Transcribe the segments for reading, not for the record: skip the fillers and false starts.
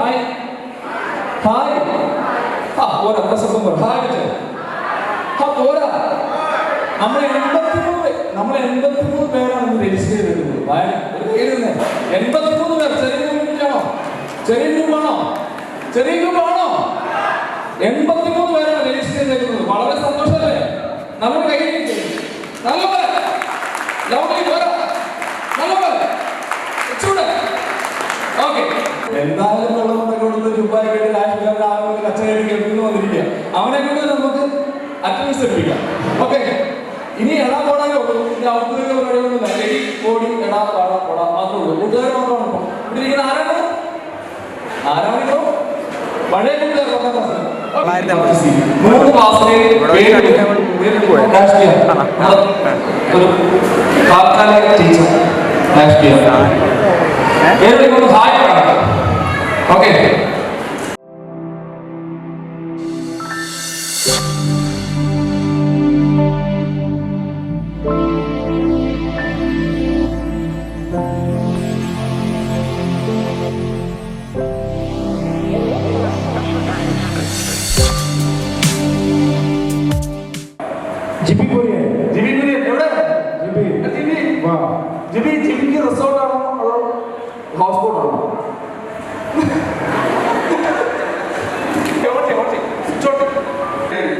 Hi hi. ആ പോരാ, അത്ര ശബ്ദം പോരാ. ഹായ് വെച്ചേ. ആ പോരാ. നമ്മൾ 83 പേരാണ് ഇന്ന് രജിസ്റ്റർ ചെയ്തിട്ടുള്ളത്. ഒരു പേര് 83 പേർ. ചെറിയ ഗ്രൂപ്പാണോ? ചെറിയ ഗ്രൂപ്പാണോ? 83 പേരാണ് രജിസ്റ്റർ ചെയ്തിട്ടുള്ളത്. വളരെ സന്തോഷമല്ലേ? നമ്മൾ കൈയ്യടിക്കും. നല്ലപോലെ ലൗഡി പോരാ, നല്ലപോലെ ചൂട്. ഓക്കെ, എന്തായാലും വെള്ളം കൊടുത്ത് രൂപയെ വേണ്ടി രാഷ്ട്രീയ ആളുകൾ കച്ചവടം കേൾക്കുന്നു വന്നിരിക്കുക. അവനെ കൊണ്ട് നമുക്ക് അറ്റൻഡൻസ് എടുപ്പിക്കാം. ഓക്കെ, ഇനി എടാ പോടാനേ ഉള്ളൂ. ഇനി ഔദ്യോഗിക പരിപാടികളൊന്നും റെഡി ഓടി എടാ പാടാ പോടാ മാത്രമേ ഉള്ളൂ. കൂട്ടുകാർ മാത്രമാണ് ഇപ്പോൾ ഇവിടെ ഇരിക്കുന്ന. ആരാണിപ്പോ പഴയ കൂട്ടുകാർ? 3 ക്ലാസ്സിലെ താൽക്കാലിക ടീച്ചർ രാഷ്ട്രീയ ഹായ് പറയാം. ഓക്കെ, ജിബിക്ക് റിസോർട്ടാണോ അതോ ഹൗസ് ബോട്ടാണോ?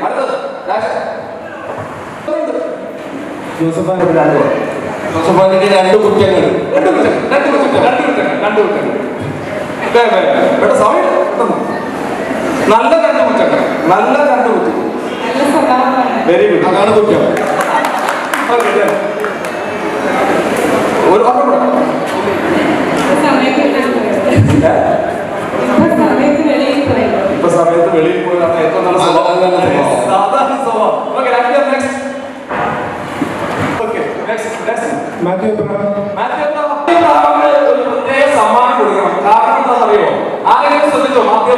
അടുത്തത് ജോസഫാനിക്ക് 2 കുറ്റങ്ങൾ. നല്ല 2 കുറ്റങ്ങൾ. നല്ല 2 കുറ്റം. Very good. അതാണ് കുറ്റം. ഒരു ഇപ്പൊ സമയത്ത് വെളിയിൽ പോയതാണ് ഏറ്റവും നല്ല സാധാരണ സ്വഭാവം. ഒരു പ്രത്യേക സമ്മാനം കൊടുക്കണം. കാരണം എന്താണെന്നറിയോ? ആരെങ്കിലും ശ്രദ്ധിച്ചോ? മാത്യു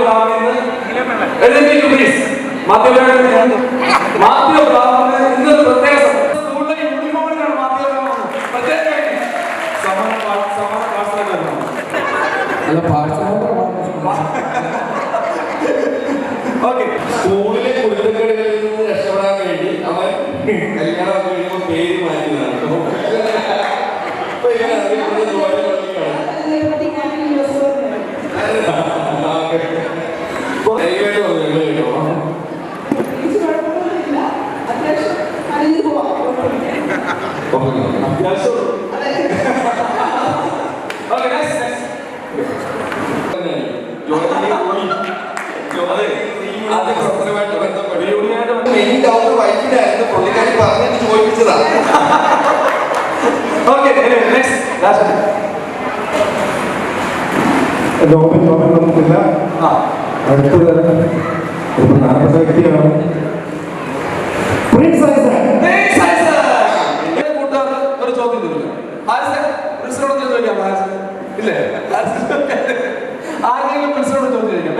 ബ്രാഹ്മണിന് ഇന്നൊരു പ്രത്യേക സ്കൂളിലെ യൂണിഫോമിനാണ് മാത്യു ബ്രാഹ്മണൻ പ്രത്യേക സമ്മാനം ഓക്കെ. സ്കൂളിലെ കുരുത്തക്കേടുകളിൽ നിന്ന് രക്ഷപ്പെടാൻ വേണ്ടി അവൻ കല്യാണം കഴിയുമ്പോൾ പേര് മാറ്റുന്നതാണ്. നമുക്കില്ല. അടുത്തത് ഒരു പ്രധാനപ്പെട്ട വ്യക്തിയാണ് പ്രിൻസ് ഐസക്. ഒരു ചോദ്യം തരില്ല. ഇല്ലേ? ആരെങ്കിലും പ്രിൻസിനോട് ചോദ്യം ചോദിക്കാം.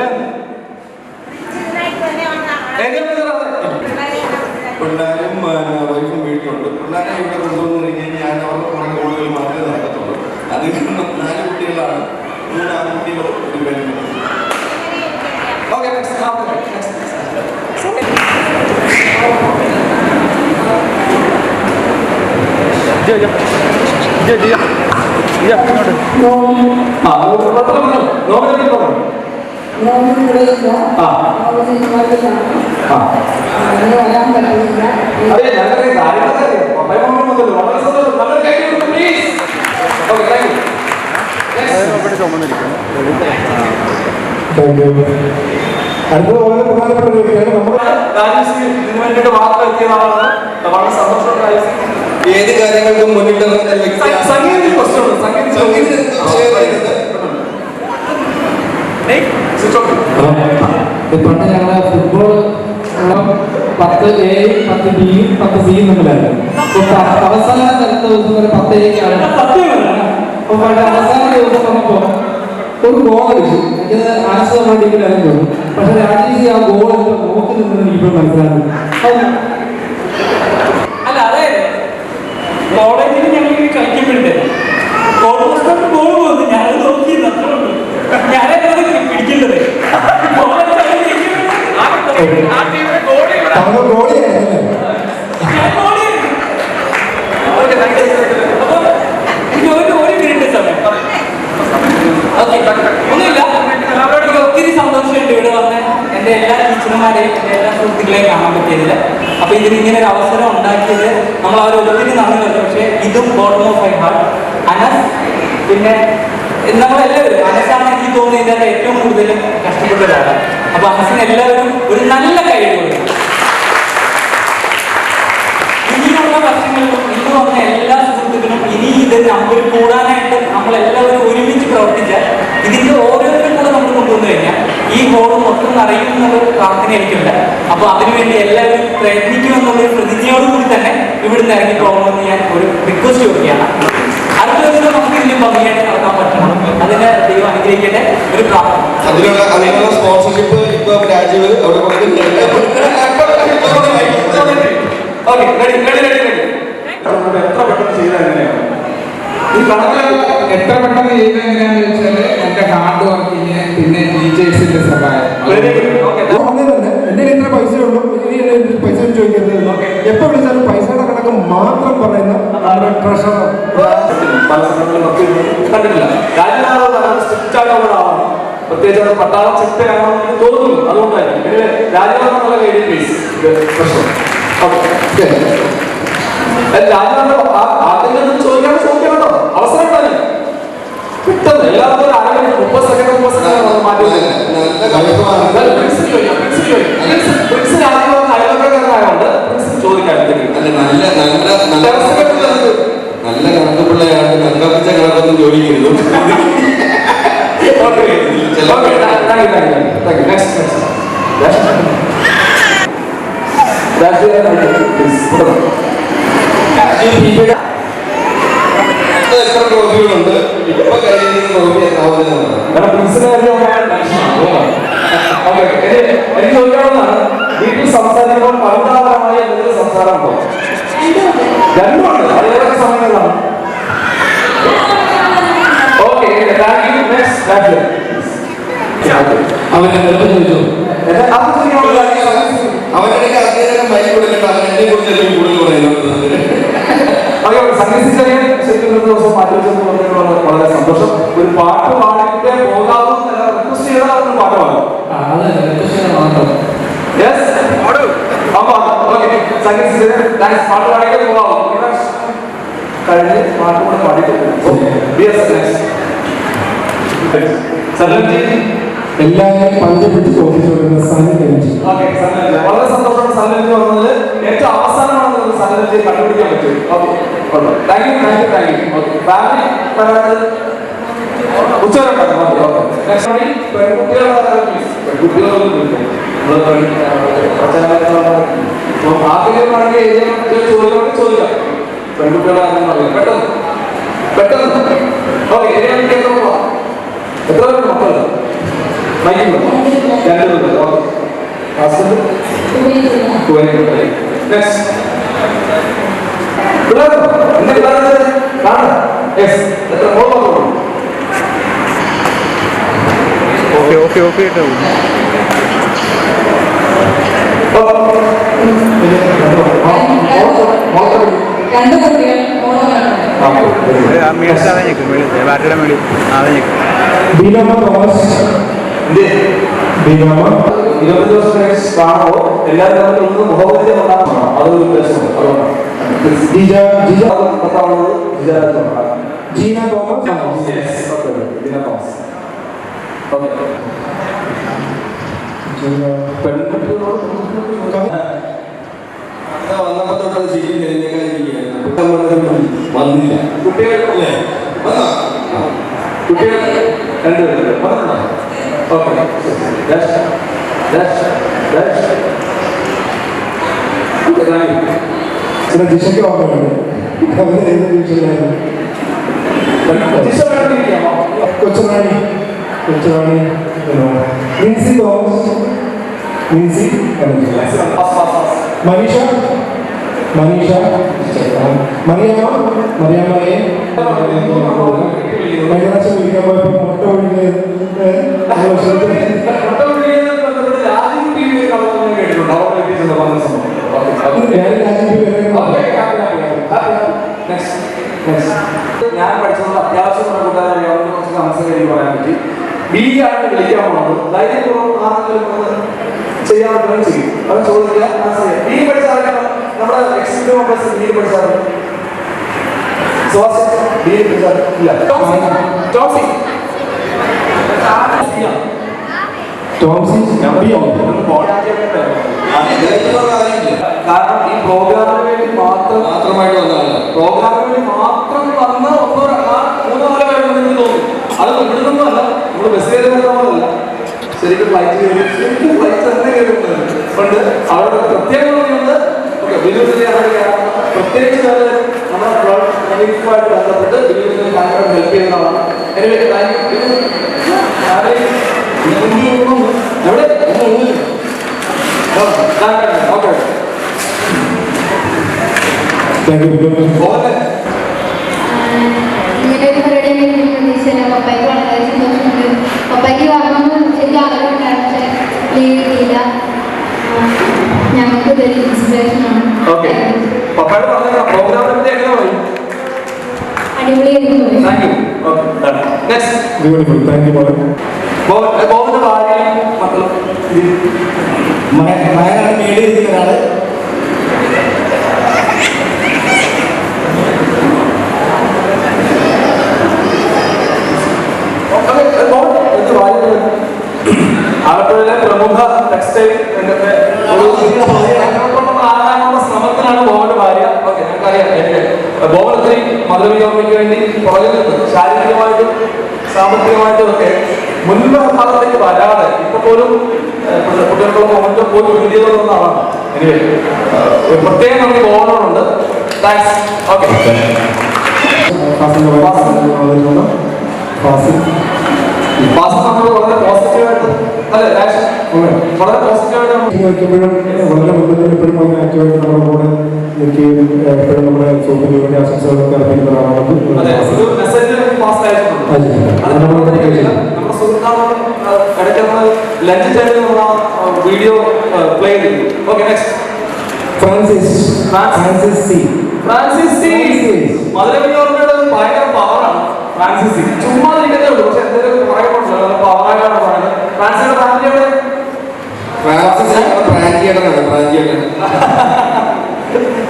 പിള്ളേരും വൈഫും വീട്ടിലുണ്ട്. പിള്ളേരെ ഇവിടെ കൊണ്ടുവന്നു കഴിഞ്ഞാൽ ഞാൻ അവർക്ക് കുറേ ഗോളുകൾ മാത്രമേ നടക്കത്തുള്ളൂ. അതിൽ 4 കുട്ടികളാണ്. 3 ആൺകുട്ടികളും ഒരു പെണ്ണും. ഓക്കെ, അടുത്തത് വളരെ പ്രധാനപ്പെട്ട ഒരു വ്യക്തിയാണ്. നമ്മുടെ ഇതിനു വേണ്ടിയിട്ട് വാർത്ത എത്തിയതാണ്. വളരെ സന്തോഷമുണ്ടായി. ഏത് കാര്യങ്ങൾക്കും മുന്നിട്ട് സംഗീതത്തിൽ പ്രശ്നമുണ്ട്. പണ്ട് ഞങ്ങളെ ഫുട്ബോൾ 10A 10B 10C തമ്മിലായിരുന്നു. അവസാന തലത്തെ ദിവസം വരെ 10Aക്കാണ്. അപ്പൊ പണ്ട് അവസാന ദിവസം വന്നപ്പോ ഒരു ഗോൾ അടിച്ചു. എനിക്കത് ആശയം വേണ്ടിയിട്ടായിരുന്നു തോന്നുന്നു. പക്ഷെ രാജേഷ് ആ ഗോൾ നോക്കി നിന്നത് എനിക്കിപ്പോൾ മനസ്സിലാക്കുന്നു. അല്ല, അതായത് കോളേജിൽ ഞങ്ങൾ കളിക്കുമ്പോഴേ ഗോൾ പോകുന്നു. ഞാനത് നോക്കി ഞാനത് പിടിക്കില്ല. അനസന്മാരെയും എല്ലാ സുഹൃത്തുക്കളെയും കാണാൻ പറ്റിയതിൽ. അപ്പൊ ഇതിന് ഇങ്ങനെ ഒരു അവസരം ഉണ്ടാക്കിയത് നമ്മൾ അവർ ഒത്തിരി നന്ദി പറഞ്ഞു. പക്ഷേ ഇതും bottom of my heart Anas, പിന്നെ നമ്മളെല്ലാവരും, അനസാണ് എനിക്ക് തോന്നുന്നത് ഇതിനകത്ത് ഏറ്റവും കൂടുതൽ കഷ്ടപ്പെട്ട ഒരാളാണ്. അപ്പൊ അനസിന് എല്ലാവരും ഒരു നല്ല കഴിവ് കൊടുക്കും. ഇനിയുള്ള വർഷങ്ങളിലും ഇന്ന് വന്ന എല്ലാ സുഹൃത്തുക്കളും ഇനി ഇത് നമ്പർ കൂടാനായിട്ട് നമ്മളെല്ലാവരും ഒരുമിച്ച് പ്രവർത്തിച്ചാൽ ഇതിന്റെ ഓരോരുത്തരും കൂടെ നമ്മൾ കൊണ്ടുവന്നു കഴിഞ്ഞാൽ ഈ ഹോള് മൊത്തം അറിയും എന്നുള്ളൊരു പ്രാർത്ഥന എനിക്കുണ്ട്. അപ്പൊ അതിനുവേണ്ടി എല്ലാവരും പ്രയത്നിക്കുമെന്നുള്ളൊരു പ്രതിജ്ഞയോടുകൂടി തന്നെ ഇവിടുന്ന് ഇറങ്ങി പോകണമെന്ന് ഞാൻ ഒരു റിക്വസ്റ്റ് കൊടുക്കുകയാണ്. അടുത്ത ദിവസം നമുക്ക് ഇതിന് ഭംഗിയായിട്ട് നടത്താൻ പറ്റണം. അതിന് ദൈവം അനുഗ്രഹിക്കട്ടെ. ഒരു പ്രാർത്ഥന. അതിനുള്ള സ്പോൺസർഷിപ്പ് ഇപ്പൊ രാജീവ് അവിടെ okay, ready ready ready ready. എത്ര പെട്ടെന്ന് ചെയ്താൽ എങ്ങനെയാണ് ഈ കണക്കിൽ? എത്ര പെട്ടെന്ന് ചെയ്ത് എങ്ങനെയാന്ന് വെച്ചാൽ എന്റെ ഹാർഡ് വർക്കിങ്, പിന്നെ ടീച്ചേഴ്സിന്റെ സഹായം. Very good. ഓക്കെ, എന്റെ ഇത്ര പൈസ ഉള്ളൂ, ഇനി എന്റെ പൈസ ചോദിക്കരുത്. എപ്പോ വിളിച്ചാലും പൈസയുടെ കണക്ക് മാത്രം പറയുന്ന ട്രഷറർ. പല സമയങ്ങളിൽ കണ്ടിട്ടില്ല. രാജ്യനാഥ് നല്ല സ്ട്രിക്റ്റ് ആയിട്ടുള്ള ആളാണ്. പ്രത്യേകിച്ച് അത് പട്ടാളം ചിട്ടയാണെന്ന് എനിക്ക് തോന്നുന്നു. അതുകൊണ്ടായിരിക്കും രാജ്യനാഥ് നല്ല കൈഡി പ്ലീസ് പ്രശ്നം. രാജ്യനാഥ് ആദ്യം ചോദിക്കാനോ അവസരം തന്നെ പെട്ടെന്ന് എല്ലാവർക്കും ഒരു അരമണി 30 സെക്കൻഡ് മാറ്റി അയൽവക്കാരനായതുകൊണ്ട് ചോദിക്കാൻ നല്ല കണക്കുപിള്ളയാണ്. കണക്കപ്പിച്ച കണക്കൊന്നും ചോദിക്കരുത്. എത്ര ട്രോഫികളുണ്ട് ഇപ്പൊ കഴിയുന്ന ട്രോഫി എത്താവുന്നതാണ്. എനിക്ക് ചോദിക്കാവുന്നതാണ്, വീട്ടിൽ സംസാരിക്കുമ്പോൾ പരമ്പരാഗതമായ എന്തെങ്കിലും സംസാരമുണ്ടോ? രണ്ടുമുണ്ട്. അത് ഏതൊക്കെ സമയങ്ങളിലാണ്? ഓക്കെ, അവന്റെ വെറുതെ ചോദിച്ചു. അവരുടെ അദ്ദേഹം ബൈക്ക് കൊടുക്കട്ടെ. അവൻ എന്നെ കുറിച്ച് കൂടുതൽ പറയുന്നത്. സംഗീതം ശരിക്കും ദിവസം മാറ്റി വെച്ചെന്ന് പറഞ്ഞാൽ വളരെ സന്തോഷം. ഒരു പാട്ട് പാടിയിട്ട് പോകാവുന്ന റിക്വസ്റ്റ് ചെയ്താൽ ഒരു പാട്ട് പാടും. പാട്ട് പാടിയിട്ട് പോകാവും. കഴിഞ്ഞ് പാട്ട് കൂടെ പാടിയിട്ട് എല്ലാവരും പഞ്ചപിടിച്ച് ചോദിച്ചുകൊണ്ടിരുന്ന സനലഞ്ചി. വളരെ സന്തോഷമാണ് സനലഞ്ചി പറഞ്ഞത്. ഏറ്റവും അവസാനമാണ് സനലഞ്ചി കണ്ടുപിടിക്കാൻ പറ്റും. Thank you. ഫാമിലി ഉച്ചവരുണ്ടാക്കും. ചോദിക്കാം. പെൺകുട്ടികളാണെന്ന് പറയാം. പെട്ടെന്ന് ഓക്കെ. എത്ര പേരുണ്ട് മക്കള്? മൈക്കുണ്ട്. 2 പേര്. ഹസ്ബൻഡ് രണ്ട് കുട്ടികൾ ബീനമ്മ തോമസ്. 20 ദിവസം കാണുമ്പോൾ എല്ലാവരും തമ്മിൽ മുഖപരിചയം ഉണ്ടാകണം. അതൊരു ഉദ്ദേശമാണ്. അതുകൊണ്ടാണ് ജീന തോമസ്. വന്നപ്പോ തൊട്ടത് ശരിക്കും വന്നില്ല. കുട്ടികളല്ലേ? കുട്ടികൾ 2 പേര് വന്നിട്ടുണ്ടോ? ഓക്കെ. ദിശയ്ക്ക് ഓർമ്മയുണ്ട്. കൊച്ചുറാണി മിൻസി തോമസ്. മനീഷ മറിയാമ്മയെ മൈനാശം വിളിക്കാൻ പോയപ്പോ മുട്ട ഒഴിഞ്ഞ് ഞാൻ പഠിച്ചത് അത്യാവശ്യം കൂട്ടുകാരെ കുറച്ച് സംസാരിക്കാൻ പറയാൻ പറ്റി. ബി ആണ് വിളിക്കാൻ പോകുന്നത്. ധൈര്യപൂർവ്വം ആണെങ്കിലും ചെയ്യാൻ പറ്റുന്ന ഡിഗ്രി പഠിച്ചാൽ സുഹാസ് ഡിഗ്രി പഠിച്ചാൽ ഇല്ല ടോക്സി ടോംസി കാരണം ഈ പ്രോഗ്രാമിന് വേണ്ടി മാത്രമായിട്ട് വന്നതല്ല, പ്രോഗ്രാമിന് വേണ്ടി മാത്രം വന്ന മൂന്നോ നാലോ പേരുണ്ടെന്ന് എനിക്ക് തോന്നുന്നു. അത് ഇവിടുന്നൊന്നും അല്ല, നമ്മൾ ബസ് കയറി വരുന്നതല്ല, ശരിക്കും ഫ്ലൈറ്റ് തന്നെ കയറുന്നത് കൊണ്ട് അവരുടെ പ്രത്യേകത പറയുന്നത് പ്രത്യേകിച്ച് നമ്മുടെ ബന്ധപ്പെട്ട് ഹെൽപ്പ് ചെയ്യുന്നതാണ്. എവിടെ ഓക്കെ ഇങ്ങനെ ഒരു പരിപാടി പ്രതീക്ഷയില്ല. പപ്പായ്ക്ക് വളരെ സന്തോഷമുണ്ട്. പപ്പായ്ക്ക് വരണമെന്ന് എനിക്ക് ആഗ്രഹം ഉണ്ടായിരുന്നു, പക്ഷേ ലീവ് കിട്ടിയില്ല. ഞങ്ങൾക്ക് ഇതൊരു ഇൻസ്പിറേഷനാണ്. അടിപൊളിയായിരുന്നു. ബ്യൂട്ടിഫുൾ. താങ്ക് യു മോളെ. മകനാണ് മേടിയിരിക്കുന്ന ഒരാള്. ആലപ്പുഴയിലെ പ്രമുഖ ടെക്സ്റ്റൈൽ രംഗത്തെ ആകാനുള്ള ശ്രമത്തിലാണ് ബോബന്റെ ഭാര്യ. ഓക്കെ, ഞങ്ങൾക്കറിയാം ബോബൻ ഒത്തിരി മധുരവിയോർമ്മയ്ക്ക് വേണ്ടി പുറകിൽ നിന്ന് ശാരീരികമായിട്ടും സാമ്പത്തികമായിട്ടും ഒക്കെ മുൻഭാഗത്തേക്ക് വരാതെ ഇപ്പൊ പോലും കുട്ടികൾക്കുള്ള മൊമെന്റ് പോയി വീഡിയോകളുള്ള ആളാണ്. എനിവേ പ്രത്യേകം നമുക്ക് ബോബനോടുണ്ട്. താങ്ക്സ്. ഓക്കെ മാസം നമ്മൾ വളരെ പോസിറ്റീവായിട്ട് അല്ലെ വളരെ പോസിറ്റീവായിട്ട് വയ്ക്കുമ്പോഴും വളരെ മുൻപിൽ എപ്പോഴും വളരെ ആക്റ്റീവായിട്ട് നമ്മുടെ കൂടെ നിൽക്കുകയും എപ്പോഴും നമ്മുടെ സുഹൃത്തുക്കളുടെ വേണ്ടി ആശംസകളൊക്കെ അർപ്പിക്കുന്ന ഒരാളാണ്. നമ്മുടെ സുഹൃത്താണ് ഇടയ്ക്ക് ലഞ്ച് ടൈമിൽ നമ്മൾ വീഡിയോ പ്ലേ ചെയ്തു. Okay next Francis C. മധുരവിയോർമ്മയുടെ ഭയങ്കര പവറാണ് ഫ്രാൻസിസ് സി. ചുമ്മാ ഇരിക്കുന്നേ ഉള്ളൂ, പക്ഷെ എന്തെങ്കിലും പറയുന്നുണ്ടല്ലോ പവറായിട്ടാണ് പറയുന്നത്. ഫ്രാൻസിയുടെ ഫാമിലിയുടെ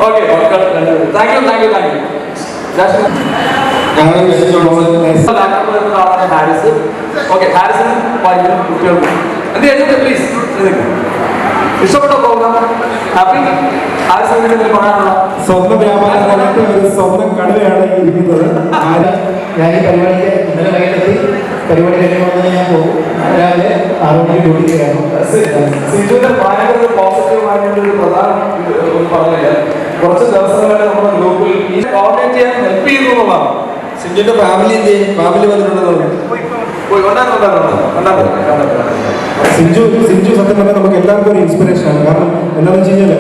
okay thank you. Harris. Okay ഹാരിസിന് കുട്ടികൾക്ക് എന്ത് ചെയ്തിട്ട് പ്ലീസ് ഇഷ്ടപ്പെട്ടോ പ്രോഗ്രാം? ഹാപ്പി? ഹാരിസിന് പറയാനുള്ള സ്വന്തം വ്യാപാരം രംഗത്ത് ഒരു സ്വന്തം കടയാണ് ഇരിക്കുന്നത്. ഞാൻ ഈ പരിപാടിക്ക് ഇന്നലെ വൈകിട്ടെത്തി. പരിപാടി കഴിഞ്ഞ് ഞാൻ പോകും. രാവിലെ 6 മണിക്ക് ഡ്യൂട്ടിക്ക് കയറണം. സിജുവിന്റെ ഭയങ്കര പോസിറ്റീവായിട്ടുള്ള ഒരു പ്രധാന ഒന്നും പറഞ്ഞില്ല. കുറച്ച് ദിവസങ്ങളായിട്ട് നമ്മുടെ ഗ്രൂപ്പിൽ ഈ കോർഡിനേറ്റ് ചെയ്യാൻ ഹെൽപ്പ് ചെയ്യുന്നു എന്നുള്ളതാണ്. സിഞ്ചുന്റെ ഫാമിലി ഫാമിലി വന്നിട്ടുണ്ടെന്ന് സിഞ്ചു സത്യം പറഞ്ഞാൽ നമുക്ക് എല്ലാവർക്കും ഒരു ഇൻസ്പിറേഷനാണ്. കാരണം എന്താണെന്ന് വെച്ച് കഴിഞ്ഞാൽ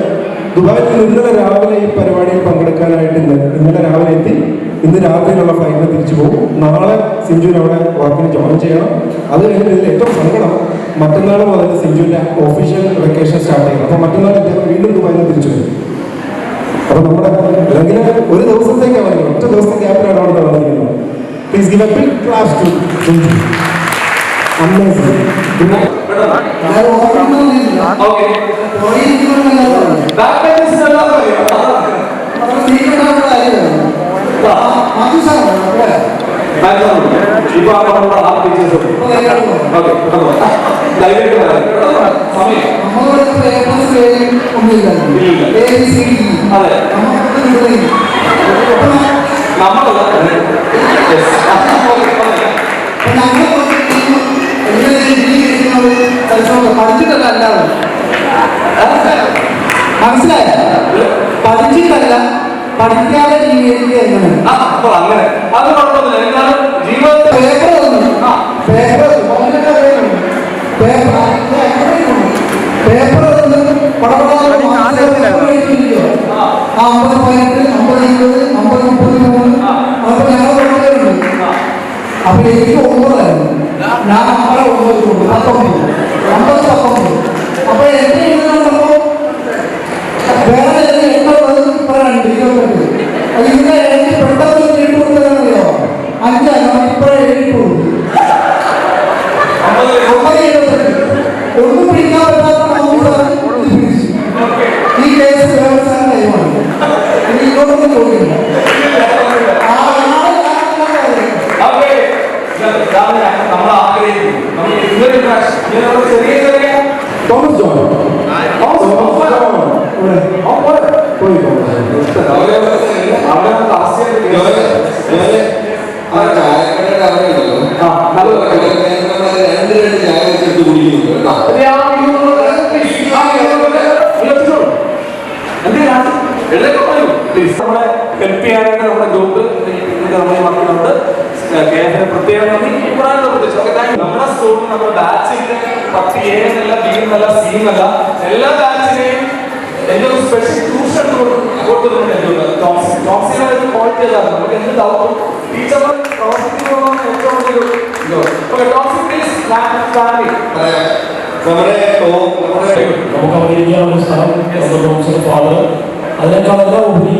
ദുബായിൽ നിന്ന് ഇന്നലെ രാവിലെ ഈ പരിപാടിയിൽ പങ്കെടുക്കാനായിട്ട് ഇന്നലെ രാവിലെ എത്തി. ഇന്ന് രാത്രിയിലുള്ള ഫ്ലൈറ്റിൽ തിരിച്ചു പോകും. നാളെ സിഞ്ചുവിന് അവിടെ വർക്കിന് ജോയിൻ ചെയ്യണം. അത് കഴിഞ്ഞിട്ട് ഇതിൽ ഏറ്റവും സങ്കടം മറ്റന്നാൾ മുതൽ സിഞ്ചുവിൻ്റെ ഒഫീഷ്യൽ വെക്കേഷൻ സ്റ്റാർട്ട് ചെയ്യണം. അപ്പോൾ മറ്റന്നാൾ വീണ്ടും ദുബായിൽ നിന്ന് തിരിച്ചു വരും. അപ്പോൾ നമ്മുടെ അല്ലെങ്കിൽ ഒരു ദിവസത്തേക്കാണ് വന്നത്, ഒറ്റ ദിവസത്തെ ഗ്യാപ്പിലാണ് അവിടെ വന്നിരിക്കുന്നത്. Please give a big clap to Sinchu. Amazing. ഇപ്പൊ നമ്മുടെ ആ ടീച്ചേഴ്സ് പഠിച്ചിട്ടല്ല എല്ലാവരും മനസ്സിലായ പഠിച്ചിട്ടല്ല പഠിക്കാതെ ജീവിക്കുക എങ്ങനെ അങ്ങനെ അത് കുഴപ്പമില്ല. എന്നാലും ജീവിതത്തിൽ പേപ്പർ വന്നു പേപ്പർ പേപ്പർ വന്ന് പടപടാതെ 50 പോയിന്റ് 50 20 50 33 അപ്പൊ ഞങ്ങൾ കൊണ്ടുവരുന്നുണ്ട്. അപ്പൊ എനിക്ക് 9ആയിരുന്നു. ഞാൻ നമ്മളെ 9 19 അപ്പൊ എന്റെ എഴുതുന്നുണ്ടപ്പോ വേറെ എണ്ണുള്ളത് ഇപ്പഴാണ് 28. അത് ഇങ്ങനെ എഴുതി പെട്ടെന്ന് എഴുതി കൊടുത്തതാണല്ലോ 5 ഇപ്പഴേ എഴുതി കൊടുത്തു. ഒന്നും പിടിക്കാൻ പറ്റാത്ത ഈ കേസ് വ്യവസായ നയമാണ്. തോമസ് ജോൺ തോമസ് ജോൺ ഇവിടെ പോയി ചായക്കടയുടെ അവരുണ്ടല്ലോ രണ്ട് ചായ വെച്ചെടുത്ത് കുടിക്കുന്നു നമ്മളെ ഹെൽപ്പ് ചെയ്യാനായിട്ട് നമ്മുടെ ഗ്രൂപ്പ് നമ്മളെ മക്കളുണ്ട് പ്രത്യേകം നമ്മുടെ സ്കൂളിൽ നമ്മുടെ ബാച്ചിന്റെ 10 A എന്നല്ല B എന്നല്ല C എന്നല്ല എല്ലാ ബാച്ചിനെയും എന്തൊരു സ്പെഷ്യൽ ട്യൂഷൻ കൊടുക്കുന്നുണ്ട്. ടോക്സിനെ ക്വാളിറ്റി ചെയ്താണ് നമുക്ക് എന്ത് ഡൗട്ടും ടീച്ചർമാർ നമുക്ക് അവതരിക്കാനുള്ള സ്ഥലം ടോംസിന്റെ ഫാദർ അതിനേക്കാളെല്ലാം ഉപരി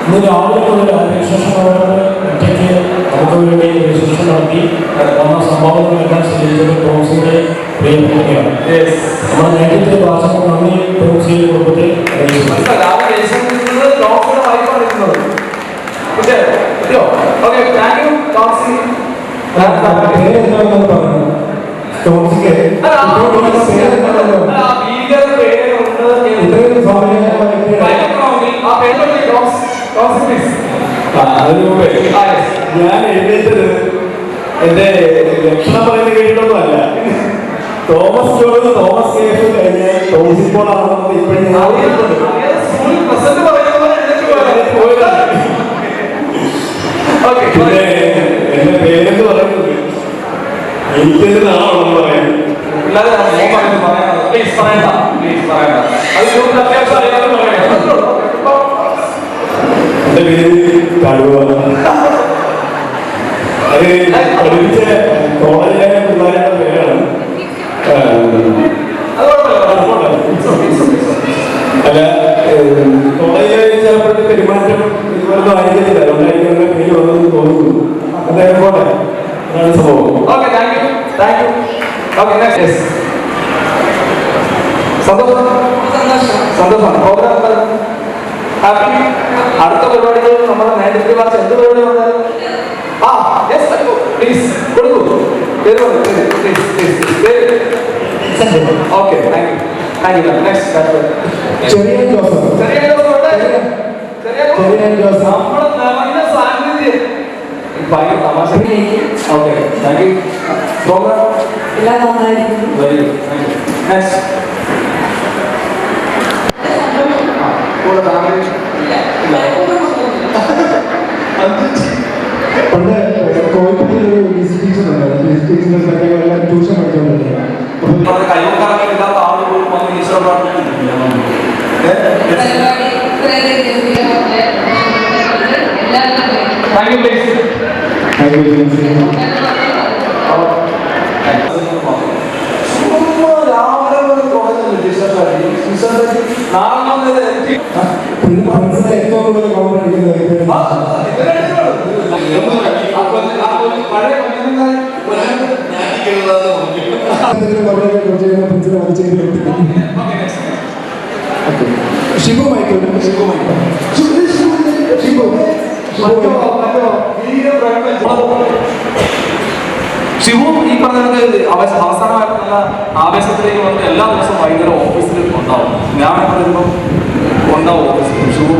ഇന്ന് രാവിലെ മുതൽ രജിസ്ട്രേഷൻ ഒറ്റയ്ക്ക് നമുക്ക് വേണ്ടി രജിസ്ട്രേഷൻ നടത്തി വന്ന സംഭവങ്ങളെല്ലാം ശരിയായത് ടോംസിന്റെ പ്രിയപ്പെട്ടയാണ്. നമ്മുടെ നേതൃത്വ ഭാഷ നന്ദി ടോംസിന്റെ കുടുംബത്തെ പേരെന്താണെന്ന് പറഞ്ഞു ടോംസിക്ക് ഇത്രയും ഞാൻ എഴുന്നേറ്റത് എന്റെ ലക്ഷണം പറയുന്നത് കേട്ടിട്ടൊന്നും അല്ല. തോമസ് ജോർജ് തോമസ് കേസ് കഴിഞ്ഞ് ടോംസിൽ പോളാണെന്ന് ഇപ്പോഴും പിന്നെ എന്റെ പേരെന്ന് പറയുന്നത് എനിക്കെന്ത് നാളാണെന്ന് പറയാൻ എന്റെ പേര് കടുവ. അത് പഠിപ്പിച്ച കോളേജിലെ പിള്ളേരുടെ പേരാണ്. അല്ല കോളേജിൽ ചിലപ്പോഴത്തെ പെരുമാറ്റം ഇതുപോലൊന്നും ആയിരിക്കത്തില്ല. അതുകൊണ്ടായിരിക്കും അങ്ങനെ പേര് വന്നെന്ന് തോന്നുന്നു. അദ്ദേഹം പോട്ടെ, അതാണ് സംഭവം. സന്തോഷമാണ്. ഹാപ്പി. അടുത്ത പരിപാടികൾ നമ്മുടെ നേതൃത്വ ഭാഷ എന്ത് പരിപാടി പറഞ്ഞാലും പ്ലീസ് കൊടുക്കൂ. Okay, thank U. നെക്സ്റ്റ് ചെറിയ ജോസഫ് നമ്മുടെ നിറഞ്ഞ സാന്നിധ്യം ഭയങ്കര തമാശ. Okay, thank U. പ്രോഗ്രാം എല്ലാം നന്നായിരിക്കും. Very good, thank you. Next പണ്ട് കോഴിക്കോട് ഒരു മ്യൂസിക് ടീച്ചർ ഉണ്ടായിരുന്നു. മ്യൂസിക് ടീച്ചറിന്റെ എല്ലാം ട്യൂഷൻ പഠിച്ചുകൊണ്ടിരുന്നത്. കൈവക്കാരമില്ലാത്ത ആൾ പോലും വന്ന് ഈശ്വര പ്രാർത്ഥിക്കുന്നില്ല. Thank you please. Shibu Maikkot Shivu ഈ പറഞ്ഞത് അവസാനമായിട്ട് നല്ല ആവേശത്തിലേക്ക് വന്നിട്ട് എല്ലാ ദിവസവും വൈകുന്നേരം ഓഫീസിൽ ഉണ്ടാവും. ഞാൻ പറയുമ്പോൾ ഉണ്ടാവും ഓഫീസിൽ. ശിവു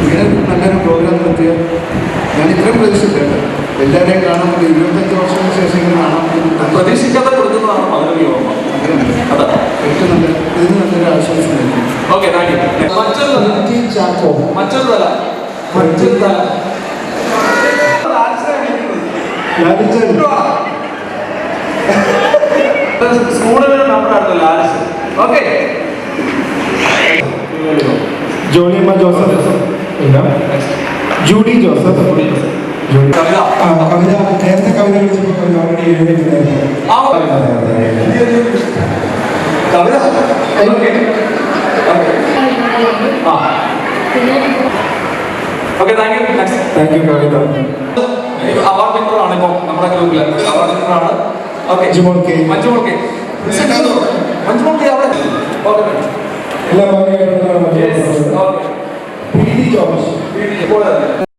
ഇങ്ങനെ നല്ലൊരു പ്രോഗ്രാം നടത്തിയ ഞാൻ ഇത്രയും പ്രതീക്ഷിച്ചിട്ടുണ്ട്. എല്ലാവരെയും കാണാൻ വേണ്ടി 25 വർഷത്തിന് ശേഷം ഇങ്ങനെ കാണാൻ വേണ്ടി പ്രതീക്ഷിക്കാതെ കൊടുക്കുന്നതാണ് മധുരമി ഓർമ്മ. അതാ ഏറ്റവും നല്ല ഇതിന് നല്ലൊരു ആശ്വാസം തന്നെ. Okay, thank you. മറ്റൊരു തല സ്കൂളുകളിൽ നമ്മുടെ അടുത്തല്ല ആലസ്. ഓക്കെ, ജോലിയമ്മ ജോസഫ്, ജൂഡി ജോസഫ്. കവിത നേരത്തെ കവിത വിളിച്ചപ്പോൾ ഓൾറെഡി എഴുതിയിട്ടുണ്ടായിരുന്നു. Kavitha okay, thank you. Thank you Kavitha. Award വിന്നറാണ് ഇപ്പോൾ നമ്മുടെ ഗ്രൂപ്പിൽ. അവാർഡ് വിന്നറാണ്. Okay, Manjumol K. Manjumol K അവിടെ. ഓക്കെ, എല്ലാം ഭംഗിയായിട്ടുള്ള ഓക്കെ. ജോർജ്.